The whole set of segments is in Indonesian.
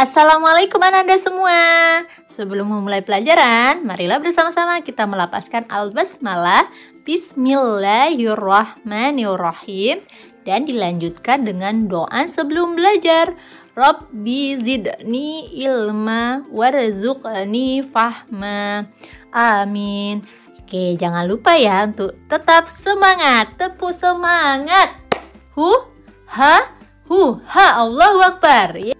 Assalamualaikum Ananda semua. Sebelum memulai pelajaran, marilah bersama-sama kita melafazkan al-basmalah Bismillahirrahmanirrahim dan dilanjutkan dengan doa sebelum belajar. Rabbi zidni ilma warzuqni fahma. Amin. Oke, jangan lupa ya untuk tetap semangat. Tepuk semangat. Ha, Allahu Akbar.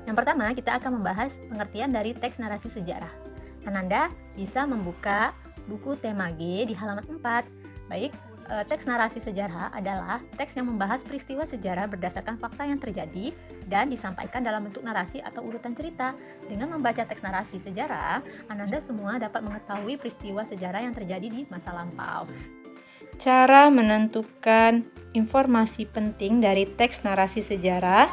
Yang pertama, kita akan membahas pengertian dari teks narasi sejarah. Ananda bisa membuka buku tema G di halaman 4. Baik, teks narasi sejarah adalah teks yang membahas peristiwa sejarah berdasarkan fakta yang terjadi dan disampaikan dalam bentuk narasi atau urutan cerita. Dengan membaca teks narasi sejarah, Ananda semua dapat mengetahui peristiwa sejarah yang terjadi di masa lampau. Cara menentukan informasi penting dari teks narasi sejarah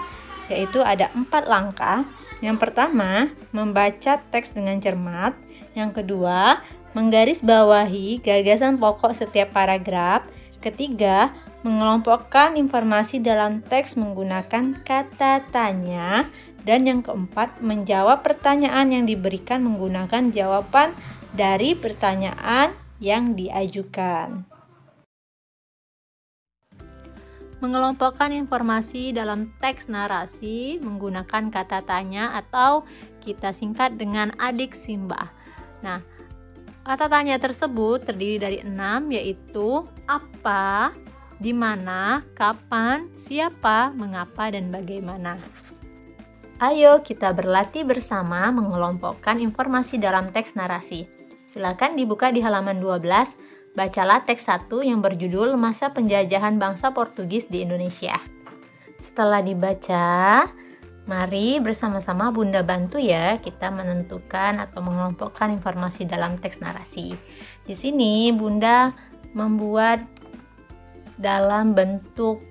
yaitu ada 4 langkah. Yang pertama, membaca teks dengan cermat. Yang kedua, menggarisbawahi gagasan pokok setiap paragraf. Ketiga, mengelompokkan informasi dalam teks menggunakan kata tanya. Dan yang keempat, menjawab pertanyaan yang diberikan menggunakan jawaban dari pertanyaan yang diajukan. Mengelompokkan informasi dalam teks narasi menggunakan kata tanya atau kita singkat dengan adik simbah. Nah, kata tanya tersebut terdiri dari 6, yaitu apa, di mana, kapan, siapa, mengapa, dan bagaimana. Ayo kita berlatih bersama mengelompokkan informasi dalam teks narasi. Silakan dibuka di halaman 12. Bacalah teks 1 yang berjudul Masa Penjajahan Bangsa Portugis di Indonesia. Setelah dibaca, mari bersama-sama Bunda bantu ya kita menentukan atau mengelompokkan informasi dalam teks narasi. Di sini Bunda membuat dalam bentuk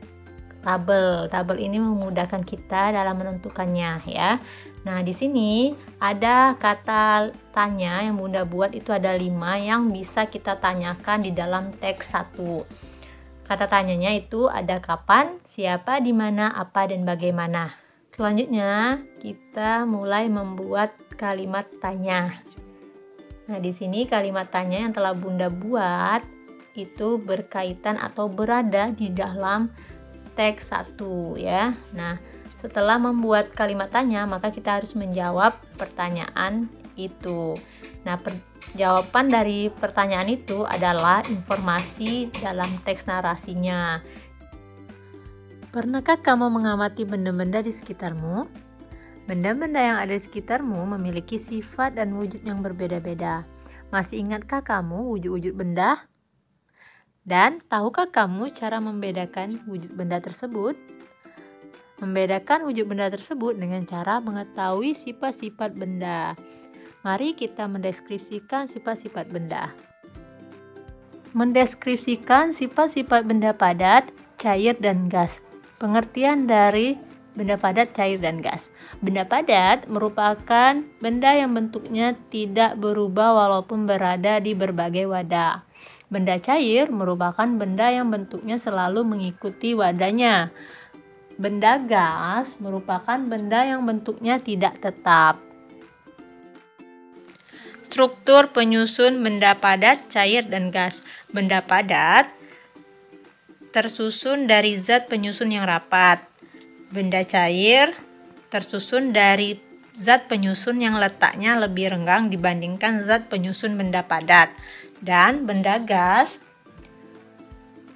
tabel. Tabel ini memudahkan kita dalam menentukannya ya. Nah, di sini ada kata tanya yang Bunda buat itu ada 5 yang bisa kita tanyakan di dalam teks 1. Kata tanyanya itu ada kapan, siapa, di mana, apa, dan bagaimana. Selanjutnya, kita mulai membuat kalimat tanya. Nah, di sini kalimat tanya yang telah Bunda buat itu berkaitan atau berada di dalam teks 1 ya. Nah, setelah membuat kalimat tanya, maka kita harus menjawab pertanyaan itu. Nah, jawaban dari pertanyaan itu adalah informasi dalam teks narasinya. Pernahkah kamu mengamati benda-benda di sekitarmu? Benda-benda yang ada di sekitarmu memiliki sifat dan wujud yang berbeda-beda. Masih ingatkah kamu wujud-wujud benda? Dan tahukah kamu cara membedakan wujud benda tersebut? Membedakan wujud benda tersebut dengan cara mengetahui sifat-sifat benda. Mari kita mendeskripsikan sifat-sifat benda. Mendeskripsikan sifat-sifat benda padat, cair, dan gas. Pengertian dari benda padat, cair, dan gas. Benda padat merupakan benda yang bentuknya tidak berubah walaupun berada di berbagai wadah. Benda cair merupakan benda yang bentuknya selalu mengikuti wadahnya. Benda gas merupakan benda yang bentuknya tidak tetap. Struktur penyusun benda padat, cair, dan gas. Benda padat tersusun dari zat penyusun yang rapat. Benda cair tersusun dari zat penyusun yang letaknya lebih renggang dibandingkan zat penyusun benda padat. Dan benda gas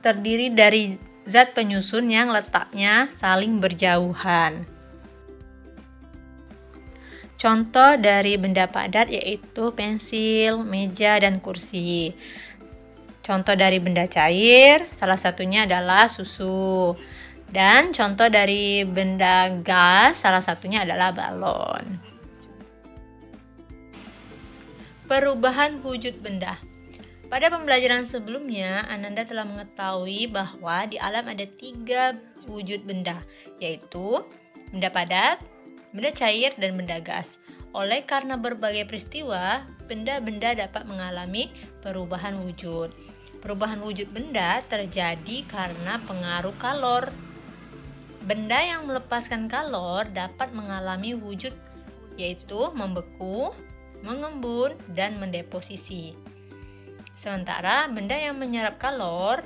terdiri dari zat penyusun yang letaknya saling berjauhan. Contoh dari benda padat yaitu pensil, meja, dan kursi. Contoh dari benda cair, salah satunya adalah susu. Dan contoh dari benda gas, salah satunya adalah balon. Perubahan wujud benda. Pada pembelajaran sebelumnya, Ananda telah mengetahui bahwa di alam ada 3 wujud benda, yaitu benda padat, benda cair, dan benda gas. Oleh karena berbagai peristiwa, benda-benda dapat mengalami perubahan wujud. Perubahan wujud benda terjadi karena pengaruh kalor Benda yang melepaskan kalor dapat mengalami wujud yaitu membeku, mengembun, dan mendeposisi. Sementara benda yang menyerap kalor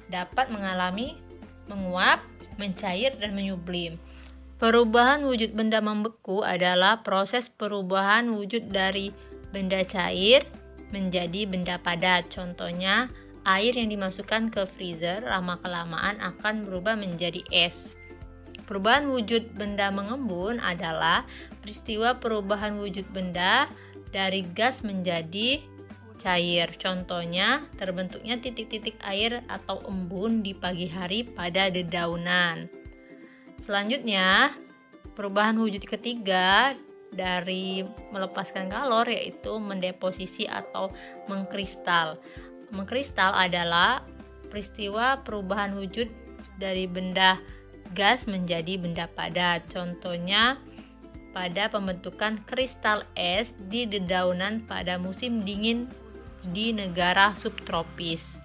dapat mengalami menguap, mencair, dan menyublim. Perubahan wujud benda membeku adalah proses perubahan wujud dari benda cair menjadi benda padat. Contohnya, air yang dimasukkan ke freezer lama-kelamaan akan berubah menjadi es. Perubahan wujud benda mengembun adalah peristiwa perubahan wujud benda dari gas menjadi cair. Contohnya, terbentuknya titik-titik air atau embun di pagi hari pada dedaunan. Selanjutnya, perubahan wujud ketiga dari melepaskan kalor yaitu mendeposisi atau mengkristal. Mengkristal adalah peristiwa perubahan wujud dari benda gas menjadi benda padat. Contohnya pada pembentukan kristal es di dedaunan pada musim dingin di negara subtropis.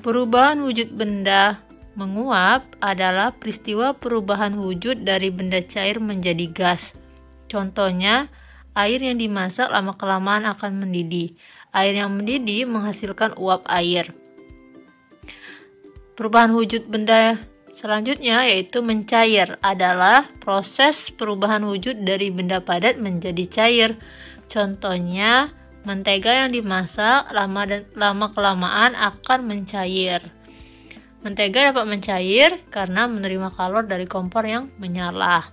Perubahan wujud benda menguap adalah peristiwa perubahan wujud dari benda cair menjadi gas. Contohnya, air yang dimasak lama-kelamaan akan mendidih. Air yang mendidih menghasilkan uap air. Perubahan wujud benda selanjutnya yaitu mencair adalah proses perubahan wujud dari benda padat menjadi cair. Contohnya, mentega yang dimasak lama-kelamaan akan mencair. Mentega dapat mencair karena menerima kalor dari kompor yang menyala.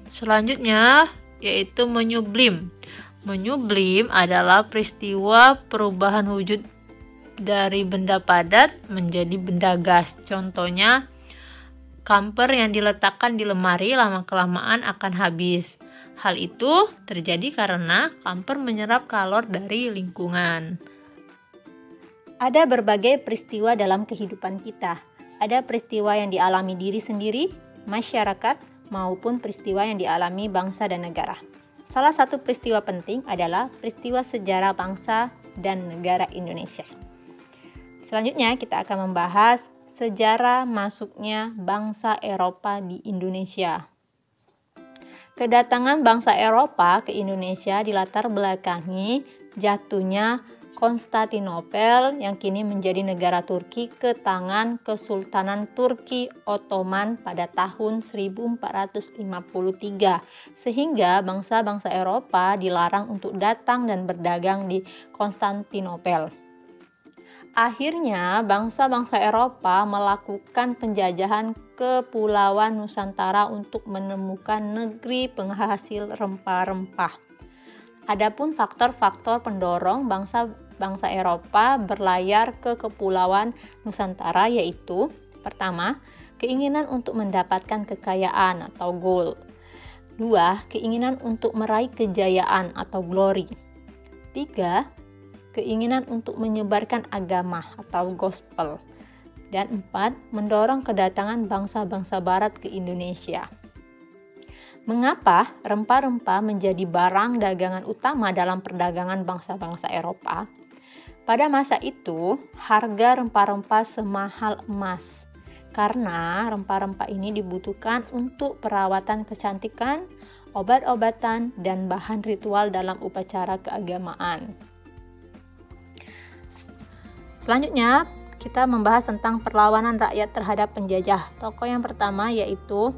Selanjutnya yaitu menyublim. Menyublim adalah peristiwa perubahan wujud dari benda padat menjadi benda gas. Contohnya, kamper yang diletakkan di lemari lama-kelamaan akan habis. Hal itu terjadi karena kamper menyerap kalor dari lingkungan. Ada berbagai peristiwa dalam kehidupan kita. Ada peristiwa yang dialami diri sendiri, masyarakat, maupun peristiwa yang dialami bangsa dan negara. Salah satu peristiwa penting adalah peristiwa sejarah bangsa dan negara Indonesia. Selanjutnya kita akan membahas sejarah masuknya bangsa Eropa di Indonesia. Kedatangan bangsa Eropa ke Indonesia dilatar belakangi jatuhnya Konstantinopel yang kini menjadi negara Turki ke tangan Kesultanan Turki Ottoman pada tahun 1453, sehingga bangsa-bangsa Eropa dilarang untuk datang dan berdagang di Konstantinopel. Akhirnya, bangsa-bangsa Eropa melakukan penjajahan kepulauan Nusantara untuk menemukan negeri penghasil rempah-rempah. Adapun faktor-faktor pendorong bangsa Eropa berlayar ke kepulauan Nusantara yaitu: pertama, keinginan untuk mendapatkan kekayaan atau gold. 2. Keinginan untuk meraih kejayaan atau glory. 3. Keinginan untuk menyebarkan agama atau gospel. Dan 4. Mendorong kedatangan bangsa-bangsa barat ke Indonesia. Mengapa rempah-rempah menjadi barang dagangan utama dalam perdagangan bangsa-bangsa Eropa? Pada masa itu, harga rempah-rempah semahal emas. Karena rempah-rempah ini dibutuhkan untuk perawatan kecantikan, obat-obatan, dan bahan ritual dalam upacara keagamaan. Selanjutnya, kita membahas tentang perlawanan rakyat terhadap penjajah. Tokoh yang pertama yaitu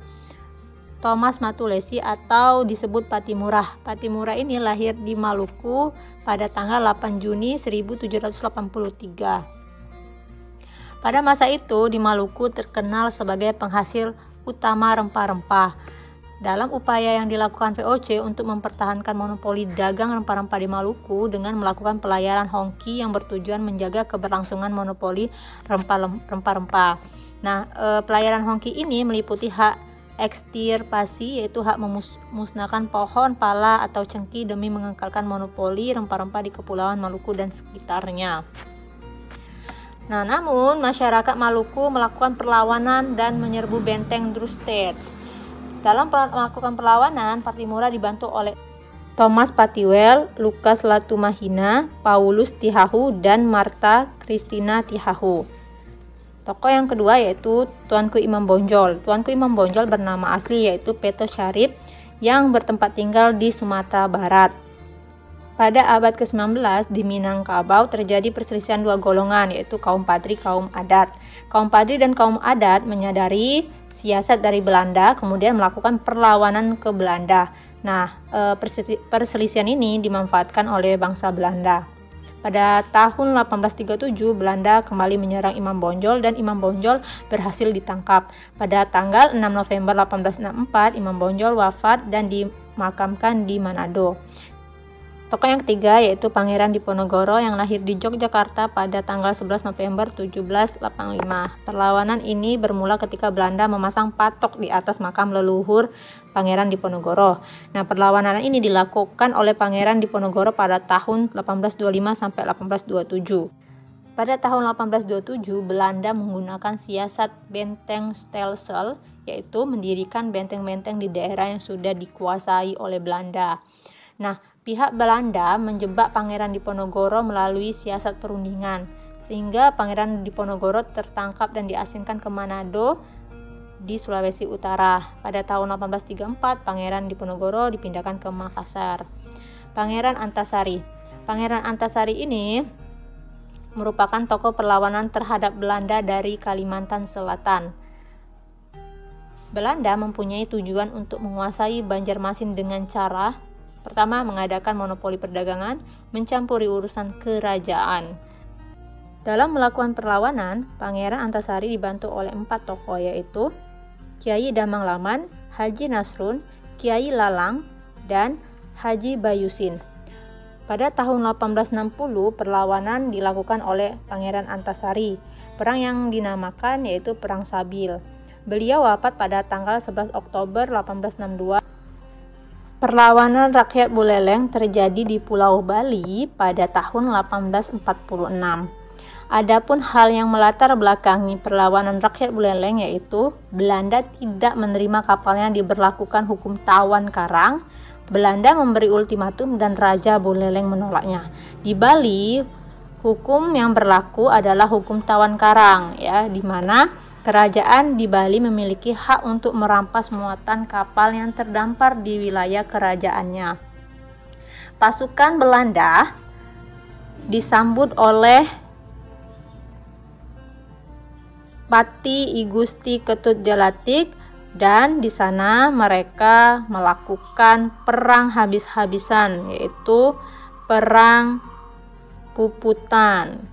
Thomas Matulesi atau disebut Patimura. Patimura ini lahir di Maluku pada tanggal 8 Juni 1783. Pada masa itu, di Maluku terkenal sebagai penghasil utama rempah-rempah. Dalam upaya yang dilakukan VOC untuk mempertahankan monopoli dagang rempah-rempah di Maluku dengan melakukan pelayaran hongki yang bertujuan menjaga keberlangsungan monopoli rempah-rempah. Nah, pelayaran hongki ini meliputi hak ekstirpasi, yaitu hak memusnahkan pohon, pala, atau cengkih demi mengekalkan monopoli rempah-rempah di Kepulauan Maluku dan sekitarnya. Nah, namun masyarakat Maluku melakukan perlawanan dan menyerbu benteng Drustedt. Dalam melakukan perlawanan, Patimura dibantu oleh Thomas Patiwel, Lukas Latumahina, Paulus Tihahu, dan Martha Christina Tihahu. Tokoh yang kedua yaitu Tuanku Imam Bonjol. Tuanku Imam Bonjol bernama asli yaitu Peto Syarif yang bertempat tinggal di Sumatera Barat. Pada abad ke-19 di Minangkabau terjadi perselisihan dua golongan yaitu kaum Padri, kaum adat. Kaum Padri dan kaum adat menyadari siasat dari Belanda kemudian melakukan perlawanan ke Belanda. Nah, perselisihan ini dimanfaatkan oleh bangsa Belanda. Pada tahun 1837 Belanda kembali menyerang Imam Bonjol dan Imam Bonjol berhasil ditangkap. Pada tanggal 6 November 1864 Imam Bonjol wafat dan dimakamkan di Manado. Tokoh yang ketiga yaitu Pangeran Diponegoro yang lahir di Yogyakarta pada tanggal 11 November 1785. Perlawanan ini bermula ketika Belanda memasang patok di atas makam leluhur Pangeran Diponegoro. Nah, perlawanan ini dilakukan oleh Pangeran Diponegoro pada tahun 1825 sampai 1827. Pada tahun 1827, Belanda menggunakan siasat benteng Stelsel, yaitu mendirikan benteng-benteng di daerah yang sudah dikuasai oleh Belanda. Nah, pihak Belanda menjebak Pangeran Diponegoro melalui siasat perundingan, sehingga Pangeran Diponegoro tertangkap dan diasingkan ke Manado di Sulawesi Utara. Pada tahun 1834, Pangeran Diponegoro dipindahkan ke Makassar. Pangeran Antasari. Pangeran Antasari ini merupakan tokoh perlawanan terhadap Belanda dari Kalimantan Selatan. Belanda mempunyai tujuan untuk menguasai Banjarmasin dengan cara pertama, mengadakan monopoli perdagangan, mencampuri urusan kerajaan. Dalam melakukan perlawanan, Pangeran Antasari dibantu oleh 4 tokoh yaitu Kiai Damang Laman, Haji Nasrun, Kiai Lalang, dan Haji Bayusin. Pada tahun 1860, perlawanan dilakukan oleh Pangeran Antasari. Perang yang dinamakan yaitu Perang Sabil. Beliau wafat pada tanggal 11 Oktober 1862. Perlawanan rakyat Buleleng terjadi di Pulau Bali pada tahun 1846. Adapun hal yang melatar belakangi perlawanan rakyat Buleleng yaitu Belanda tidak menerima kapalnya diberlakukan hukum tawan karang. Belanda memberi ultimatum dan Raja Buleleng menolaknya. Di Bali, hukum yang berlaku adalah hukum tawan karang, ya, di mana kerajaan di Bali memiliki hak untuk merampas muatan kapal yang terdampar di wilayah kerajaannya. Pasukan Belanda disambut oleh Pati I Gusti Ketut Jalatik dan di sana mereka melakukan perang habis-habisan yaitu Perang Puputan.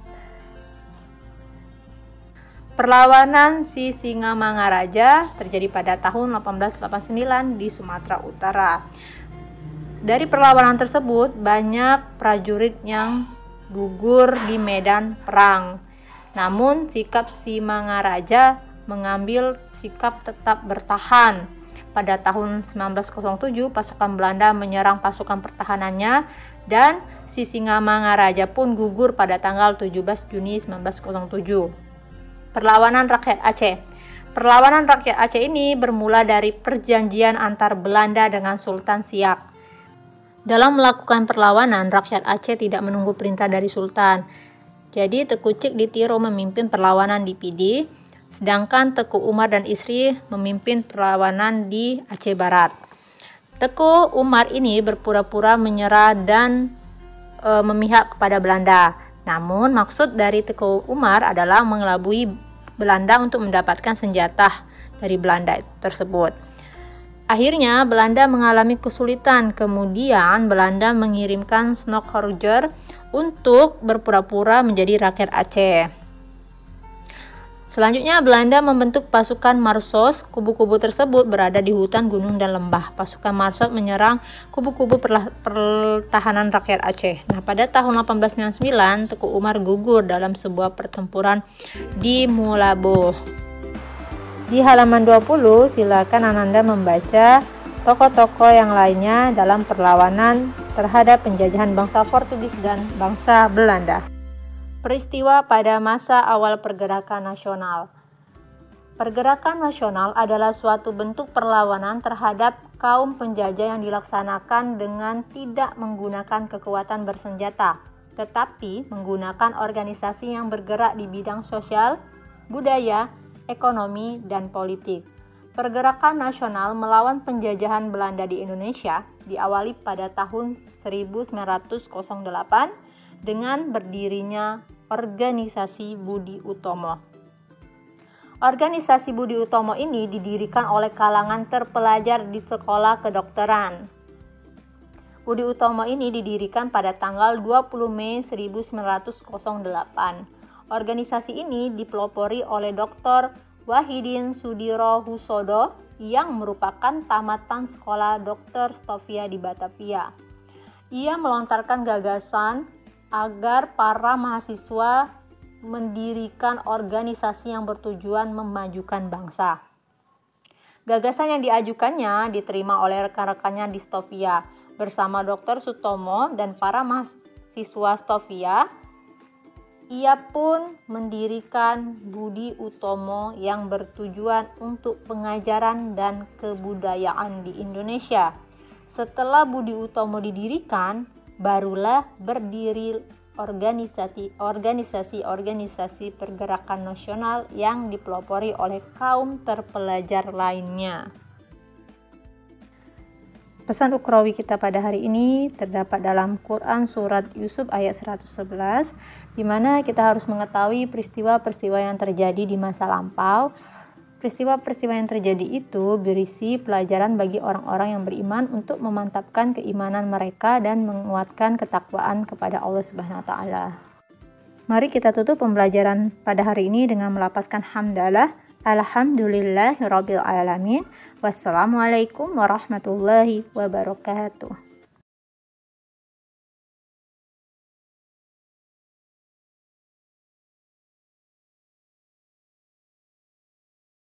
Perlawanan Sisingamangaraja terjadi pada tahun 1889 di Sumatera Utara. Dari perlawanan tersebut, banyak prajurit yang gugur di medan perang. Namun, sikap Simangaraja mengambil sikap tetap bertahan. Pada tahun 1907, pasukan Belanda menyerang pasukan pertahanannya dan Sisingamangaraja pun gugur pada tanggal 17 Juni 1907. Perlawanan rakyat Aceh. Perlawanan rakyat Aceh ini bermula dari perjanjian antar Belanda dengan Sultan Siak. Dalam melakukan perlawanan, rakyat Aceh tidak menunggu perintah dari Sultan. Jadi Teuku Cik Ditiro memimpin perlawanan di Pidi, sedangkan Teuku Umar dan istri memimpin perlawanan di Aceh Barat. Teuku Umar ini berpura-pura menyerah dan memihak kepada Belanda. Namun maksud dari Teuku Umar adalah mengelabui Belanda untuk mendapatkan senjata dari Belanda tersebut. Akhirnya Belanda mengalami kesulitan. Kemudian Belanda mengirimkan Snokkhorger untuk berpura-pura menjadi rakyat Aceh. Selanjutnya Belanda membentuk pasukan Marsos. Kubu-kubu tersebut berada di hutan, gunung, dan lembah. Pasukan Marsos menyerang kubu-kubu pertahanan rakyat Aceh. Nah, pada tahun 1899 Teuku Umar gugur dalam sebuah pertempuran di Mulabo. Di halaman 20 silakan Ananda membaca tokoh-tokoh yang lainnya dalam perlawanan terhadap penjajahan bangsa Portugis dan bangsa Belanda. Peristiwa pada masa awal pergerakan nasional. Pergerakan nasional adalah suatu bentuk perlawanan terhadap kaum penjajah yang dilaksanakan dengan tidak menggunakan kekuatan bersenjata, tetapi menggunakan organisasi yang bergerak di bidang sosial, budaya, ekonomi, dan politik. Pergerakan nasional melawan penjajahan Belanda di Indonesia diawali pada tahun 1908 dengan berdirinya Organisasi Budi Utomo. Organisasi Budi Utomo ini didirikan oleh kalangan terpelajar di sekolah kedokteran. Budi Utomo ini didirikan pada tanggal 20 Mei 1908. Organisasi ini dipelopori oleh Dr. Wahidin Sudirohusodo yang merupakan tamatan sekolah Dr. Stovia di Batavia. Ia melontarkan gagasan agar para mahasiswa mendirikan organisasi yang bertujuan memajukan bangsa. Gagasan yang diajukannya diterima oleh rekan-rekannya di Stovia. Bersama Dr. Sutomo dan para mahasiswa Stovia, ia pun mendirikan Budi Utomo yang bertujuan untuk pengajaran dan kebudayaan di Indonesia. Setelah Budi Utomo didirikan, barulah berdiri organisasi pergerakan nasional yang dipelopori oleh kaum terpelajar lainnya. Pesan ukhrawi kita pada hari ini terdapat dalam Quran Surat Yusuf ayat 111, di mana kita harus mengetahui peristiwa-peristiwa yang terjadi di masa lampau. Peristiwa-peristiwa yang terjadi itu berisi pelajaran bagi orang-orang yang beriman untuk memantapkan keimanan mereka dan menguatkan ketakwaan kepada Allah Subhanahu wa taala. Mari kita tutup pembelajaran pada hari ini dengan melapaskan hamdalah. Alhamdulillahirabbil alamin. Wassalamualaikum warahmatullahi wabarakatuh.